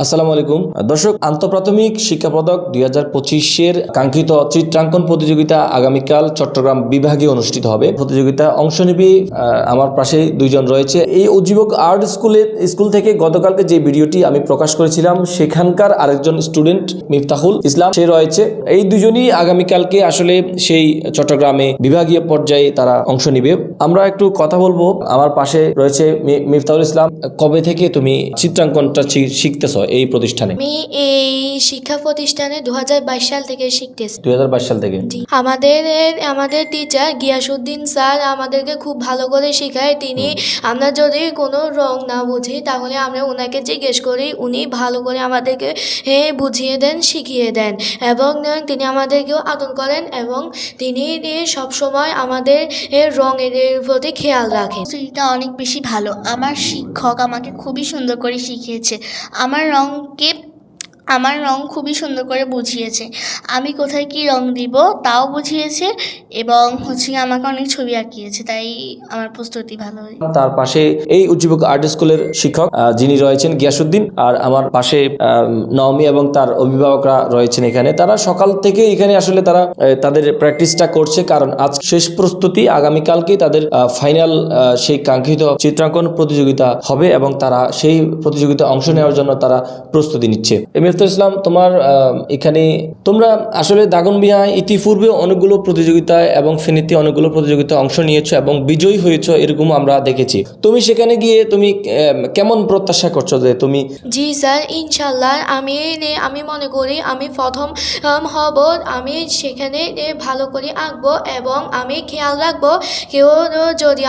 আসসালামু আলাইকুম দর্শক, আন্তঃপ্রাথমিক শিক্ষা পদক 2025-এর কাঙ্ক্ষিত চিত্রাঙ্কন প্রতিযোগিতা আগামীকাল চট্টগ্রাম বিভাগে অনুষ্ঠিত হবে। প্রতিযোগিতা অংশ নেবে আমার পাশে দুইজন রয়েছে। এই উজ্জীবক আর্ট স্কুল থেকে গতকালকে যে ভিডিওটি আমি প্রকাশ করেছিলাম সেখানকার আরেকজন স্টুডেন্ট মিফতাহুল ইসলাম সে রয়েছে। এই দুজনই আগামীকালকে আসলে সেই চট্টগ্রামে বিভাগীয় পর্যায়ে তারা অংশ নেবে। আমরা একটু কথা বলবো। আমার পাশে রয়েছে মিফতাহুল ইসলাম। কবে থেকে তুমি চিত্রাঙ্কনটা শিখতেছ এই প্রতিষ্ঠানে? আমি এই শিক্ষা প্রতিষ্ঠানে 2022 সাল থেকে শিখতেছি। 2022 সাল থেকে? জি। আমাদের টিচার গিয়াসউদ্দিন স্যার আমাদেরকে খুব ভালো করে শেখায়। তিনি আমরা যদি কোনো রং না বুঝি তাহলে আমরা ওনাকে জিজ্ঞেস করি, উনি ভালো করে আমাদেরকে বুঝিয়ে দেন, শিখিয়ে দেন এবং তিনি আমাদেরকেও আদর করেন এবং তিনি সবসময় আমাদের রঙের প্রতি খেয়াল রাখেন। এটা অনেক বেশি ভালো। আমার শিক্ষক আমাকে খুবই সুন্দর করে শিখিয়েছে। আমার রং খুবই সুন্দর করে বুঝিয়েছে। আমি কোথায় কি রং দিব তাও বুঝিয়েছে এবং আমাকে অনেক ছবি আঁকিয়েছে, তাই আমার প্রস্তুতি ভালো হয়। তার পাশে এই উজ্জীবক আর্ট স্কুলের শিক্ষক যিনি রয়েছেন গিয়াসউদ্দিন, আর আমার পাশে নওমি এবং তার অভিভাবকরা রয়েছেন এখানে। তারা সকাল থেকে এখানে আসলে তাদের প্র্যাকটিসটা করছে, কারণ আজ শেষ প্রস্তুতি, আগামীকালকে তাদের ফাইনাল সেই কাঙ্ক্ষিত চিত্রাঙ্কন প্রতিযোগিতা হবে এবং তারা সেই প্রতিযোগিতায় অংশ নেওয়ার জন্য তারা প্রস্তুতি নিচ্ছে। মিফতাহুল ইসলাম, তোমার এখানে তোমরা আসলে দাগনভূঞায় ইতিপূর্বে অনেকগুলো প্রতিযোগিতায় এবং ফেনীতে অনেকগুলো প্রতিযোগিতায় অংশ নিয়েছো এবং বিজয়ী হয়েছো, এরকম আমরা দেখেছি। তুমি সেখানে গিয়ে তুমি কেমন প্রত্যাশা করছো যে তুমি? জি স্যার, ইনশাল্লাহ আমি মনে করি আমি প্রথম হব। আমি সেখানে ভালো করে আঁকবো এবং আমি খেয়াল রাখবো কেউ যদি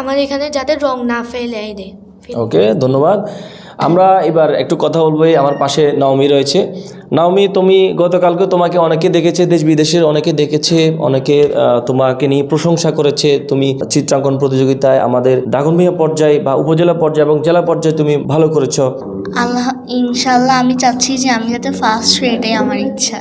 আমার এখানে যাতে রং না ফেলে দেয়। ওকে, ধন্যবাদ। আমরা এবার একটু কথা বলবো। আমার পাশে নওমি রয়েছে। নওমি, তুমি গতকালকে তোমাকে অনেকে দেখেছে, দেশ বিদেশের অনেকে দেখেছে, অনেকে তোমাকে নিয়ে প্রশংসা করেছে। তুমি চিত্রাঙ্কন প্রতিযোগিতায় আমাদের দাগনভূঞা পর্যায়ে বা উপজেলা পর্যায়ে এবং জেলা পর্যায়ে তুমি ভালো করেছো। ইনশাল্লাহ আমি চাচ্ছি যে আমি যাতে ফার্স্ট হই, এটাই আমার ইচ্ছা।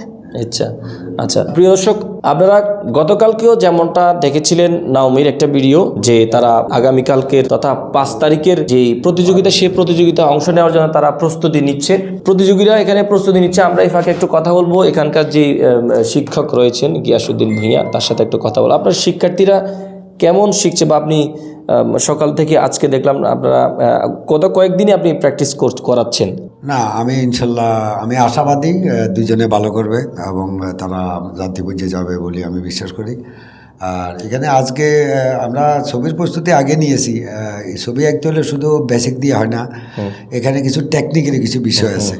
আচ্ছা প্রিয় দর্শক, আপনারা গতকালকেও যেমনটা দেখেছিলেন নাওমির একটা ভিডিও, যে তারা আগামীকালকের তথা 5 তারিখের যে প্রতিযোগিতা, সেই প্রতিযোগিতা অংশ নেওয়ার জন্য তারা প্রস্তুতি নিচ্ছে। প্রতিযোগীরা এখানে প্রস্তুতি নিচ্ছে। আমরা এই ফাঁকে একটু কথা বলবো এখানকার যে শিক্ষক রয়েছেন গিয়াসউদ্দিন ভূঁইয়া, তার সাথে একটু কথা বলবো। আপনার শিক্ষার্থীরা কেমন শিখছে, বা আপনি সকাল থেকে আজকে দেখলাম আপনারা কয়েকদিনই আপনি প্র্যাকটিস করাচ্ছেন? না, আমি ইনশাল্লাহ আমি আশাবাদী দুজনে ভালো করবে এবং তারা জাতি বুঝে যাবে বলে আমি বিশ্বাস করি। আর এখানে আজকে আমরা ছবির প্রস্তুতি আগে নিয়েছি। এই ছবি আঁকতে হলে শুধু বেসিক দিয়ে হয় না, এখানে কিছু টেকনিকের কিছু বিষয় আছে।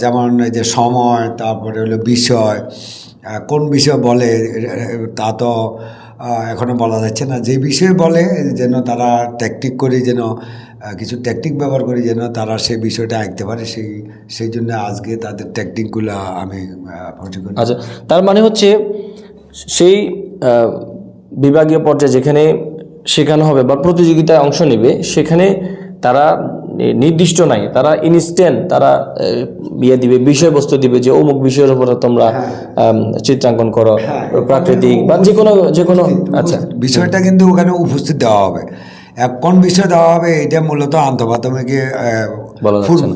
যেমন এই যে সময়, তারপরে হলো বিষয়, কোন বিষয় বলে তা তো এখনও বলা যাচ্ছে না। যে বিষয় বলে যেন তারা টেকনিক করে, যেন কিছু টেকনিক ব্যবহার করি যেন তারা সেই বিষয়টা আঁকতে পারে, সেই জন্য আজকে তাদের টেকনিকগুলো আমি প্রশিক্ষণ। আচ্ছা, তার মানে হচ্ছে সেই বিভাগীয় পর্যায়ে যেখানে শেখানো হবে বা প্রতিযোগিতায় অংশ নেবে, সেখানে তারা নির্দিষ্ট নাই, তারা ইনস্ট্যান্ট তারা দিবে, বিষয়বস্তু দিবে যে অমুক বিষয়ের উপরে তোমরা চিত্রাঙ্কন করো, প্রাকৃতিক বা যে কোনো। আচ্ছা, বিষয়টা কিন্তু ওখানে উপস্থিত দেওয়া হবে। কোন বিষয় দেওয়া হবে এটা মূলত আন্তঃপ্রাথমিকে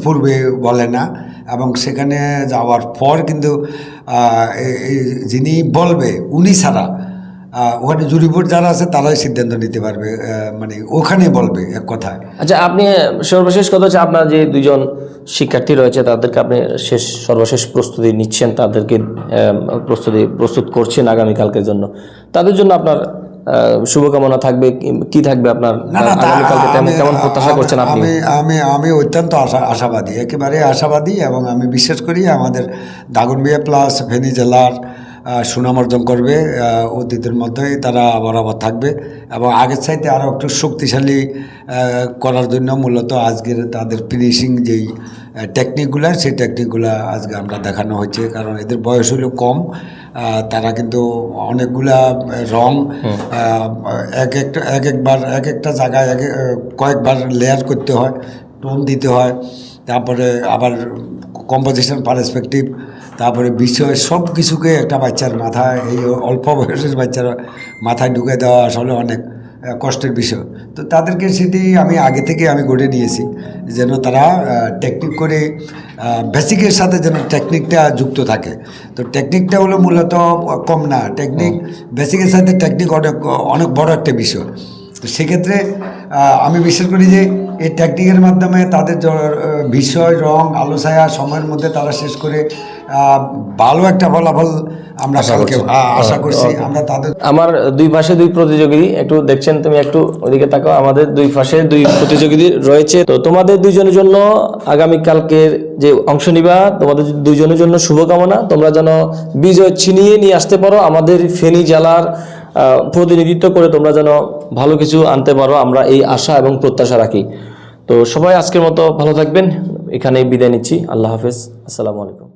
পূর্বে বলে না, এবং সেখানে যাওয়ার পর কিন্তু যিনি বলবে উনি ছাড়া ওখানে জুরি বোর্ড যারা আছে তারাই সিদ্ধান্ত নিতে পারবে, মানে ওখানে বলবে এক কথায়। আচ্ছা, আপনি সর্বশেষ কথা হচ্ছে আপনার যে দুজন শিক্ষার্থী রয়েছে তাদেরকে আপনি সর্বশেষ প্রস্তুতি নিচ্ছেন, তাদেরকে প্রস্তুত করছেন আগামীকালকের জন্য। তাদের জন্য আপনার শুভকামনা থাকবে, কি থাকবে আপনার কেমন প্রত্যাশা করছেন আপনি? আমি অত্যন্ত আশাবাদী, একেবারে আশাবাদী, এবং আমি বিশ্বাস করি আমাদের দাগনভূঞা প্লাস ফেনী জেলার সুনাম অর্জন করবে। অতীতের মধ্যেই তারা বরাবর থাকবে এবং আগের চাইতে আরও একটু শক্তিশালী করার জন্য মূলত আজকের তাদের ফিনিশিং যেই টেকনিকগুলো, সেই টেকনিকগুলো আজকে আমরা দেখানো হচ্ছে। কারণ এদের বয়স হলো কম, তারা কিন্তু অনেকগুলা রং এক একটা জায়গায় কয়েকবার লেয়ার করতে হয়, টোন দিতে হয়, তারপরে আবার কম্পোজিশন পার্সপেক্টিভ, তারপরে বিষয় সব কিছুকে একটা বাচ্চার মাথায়, এই অল্প বয়সের বাচ্চার মাথায় ঢুকে দেওয়া আসলে অনেক কষ্টের বিষয়। তো তাদেরকে সেটি আমি আগে থেকে আমি গড়ে নিয়েছি যেন তারা টেকনিক করে বেসিকের সাথে যেন টেকনিকটা যুক্ত থাকে। তো টেকনিকটা হলো মূলত কম না, টেকনিক বেসিকের সাথে টেকনিক অনেক বড় একটা বিষয়। তো সেক্ষেত্রে আমি বিশ্বাস করি যে এই টেকনিকের মাধ্যমে তাদের বিষয়, রং, আলো ছায়া সময়ের মধ্যে তারা শেষ করে ভালো একটা ফলাফল আমরা কালকে আশা করছি। আমরা তাদের আমার দুই পাশে দুই প্রতিযোগী একটু দেখছেন, তুমি একটু ওদিকে তাকাও, আমাদের দুই পাশে দুই প্রতিযোগী রয়েছে। তো তোমাদের দুইজনের জন্য আগামীকালকের যে অংশ নিবা, তোমাদের দুইজনের জন্য শুভকামনা। তোমরা যেন বিজয় ছিনিয়ে নিয়ে আসতে পারো, আমাদের ফেনী জেলার প্রতিনিধিত্ব করে তোমরা যেন ভালো কিছু আনতে পারো, আমরা এই আশা এবং প্রত্যাশা রাখি। তো সবাই আজকের মতো ভালো থাকবেন, এখানেই বিদায় নিচ্ছি। আল্লাহ হাফেজ, আসসালামু আলাইকুম।